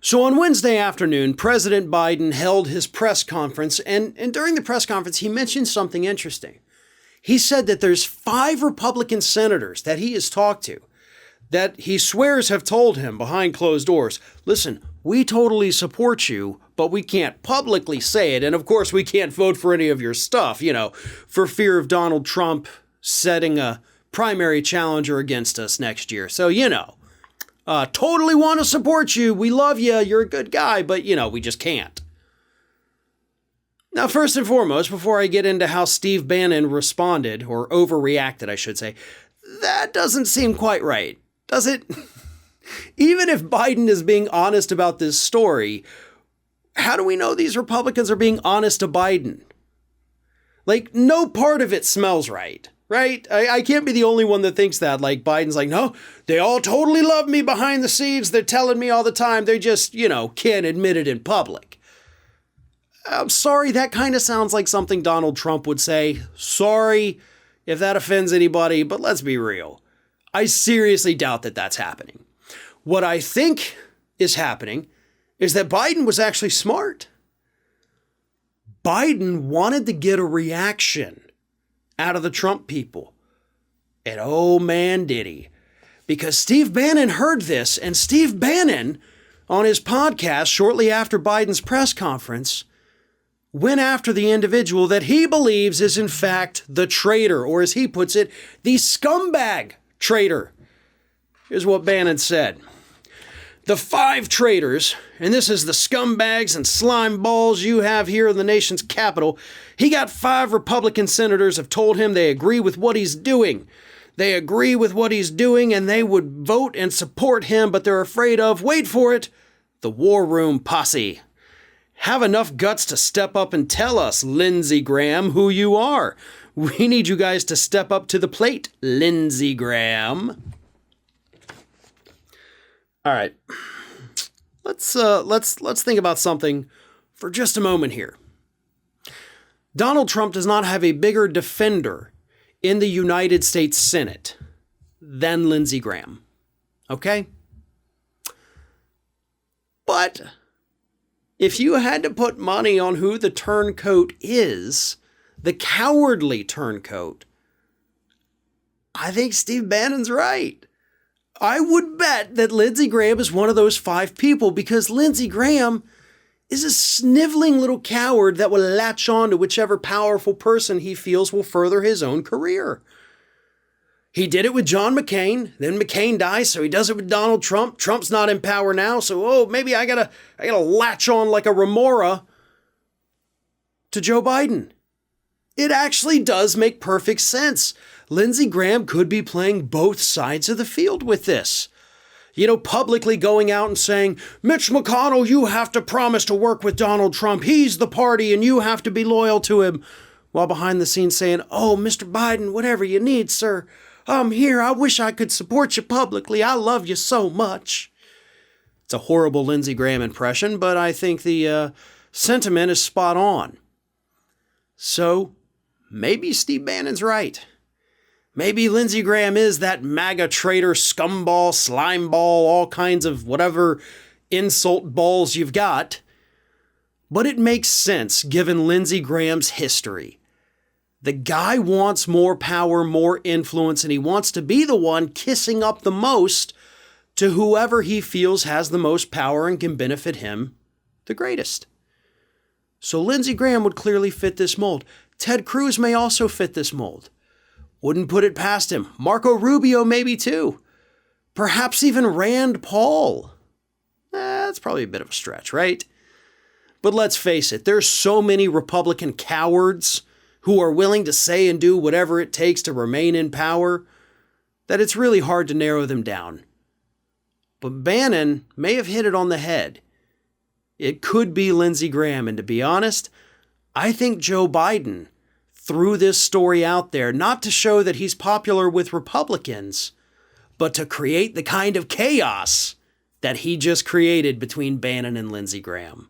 So on Wednesday afternoon, President Biden held his press conference, and during the press conference, he mentioned something interesting. He said that there's 5 Republican senators that he has talked to that he swears have told him behind closed doors, listen, we totally support you, but we can't publicly say it. And of course, we can't vote for any of your stuff, for fear of Donald Trump setting a primary challenger against us next year. So, totally want to support you. We love you. You're a good guy, but, we just can't. Now, first and foremost, before I get into how Steve Bannon responded, or overreacted, I should say, that doesn't seem quite right, does it? Even if Biden is being honest about this story, how do we know these Republicans are being honest to Biden? Like, no part of it smells right? I can't be the only one that thinks that. Like, Biden's like, no, they all totally love me behind the scenes. They're telling me all the time. They just, can't admit it in public. I'm sorry, that kind of sounds like something Donald Trump would say. Sorry if that offends anybody, but let's be real. I seriously doubt that that's happening. What I think is happening is that Biden was actually smart. Biden wanted to get a reaction out of the Trump people. And oh man, did he. Because Steve Bannon heard this, and Steve Bannon, on his podcast shortly after Biden's press conference, went after the individual that he believes is in fact the traitor, or as he puts it, the scumbag traitor. Here's what Bannon said. The 5 traitors, and this is the scumbags and slime balls you have here in the nation's capital, he got 5 Republican senators have told him they agree with what he's doing. They agree with what he's doing and they would vote and support him, but they're afraid of, wait for it, the War Room posse. Have enough guts to step up and tell us, Lindsey Graham, who you are. We need you guys to step up to the plate, Lindsey Graham. All right, let's think about something for just a moment here. Donald Trump does not have a bigger defender in the United States Senate than Lindsey Graham. Okay? But if you had to put money on who the turncoat is, the cowardly turncoat, I think Steve Bannon's right. I would bet that Lindsey Graham is one of those 5 people because Lindsey Graham is a sniveling little coward that will latch on to whichever powerful person he feels will further his own career. He did it with John McCain, then McCain dies, so he does it with Donald Trump. Trump's not in power now, so maybe I gotta latch on like a remora to Joe Biden. It actually does make perfect sense. Lindsey Graham could be playing both sides of the field with this. Publicly going out and saying, Mitch McConnell, you have to promise to work with Donald Trump. He's the party and you have to be loyal to him. While behind the scenes saying, oh, Mr. Biden, whatever you need, sir. I'm here. I wish I could support you publicly. I love you so much. It's a horrible Lindsey Graham impression, but I think the sentiment is spot on. So maybe Steve Bannon's right. Maybe Lindsey Graham is that MAGA traitor, scumball, slimeball, all kinds of whatever insult balls you've got. But it makes sense given Lindsey Graham's history. The guy wants more power, more influence, and he wants to be the one kissing up the most to whoever he feels has the most power and can benefit him the greatest. So Lindsey Graham would clearly fit this mold. Ted Cruz may also fit this mold. Wouldn't put it past him. Marco Rubio maybe too. Perhaps even Rand Paul. That's probably a bit of a stretch, right? But let's face it, there's so many Republican cowards who are willing to say and do whatever it takes to remain in power that it's really hard to narrow them down. But Bannon may have hit it on the head. It could be Lindsey Graham, and to be honest, I think Joe Biden threw this story out there not to show that he's popular with Republicans, but to create the kind of chaos that he just created between Bannon and Lindsey Graham.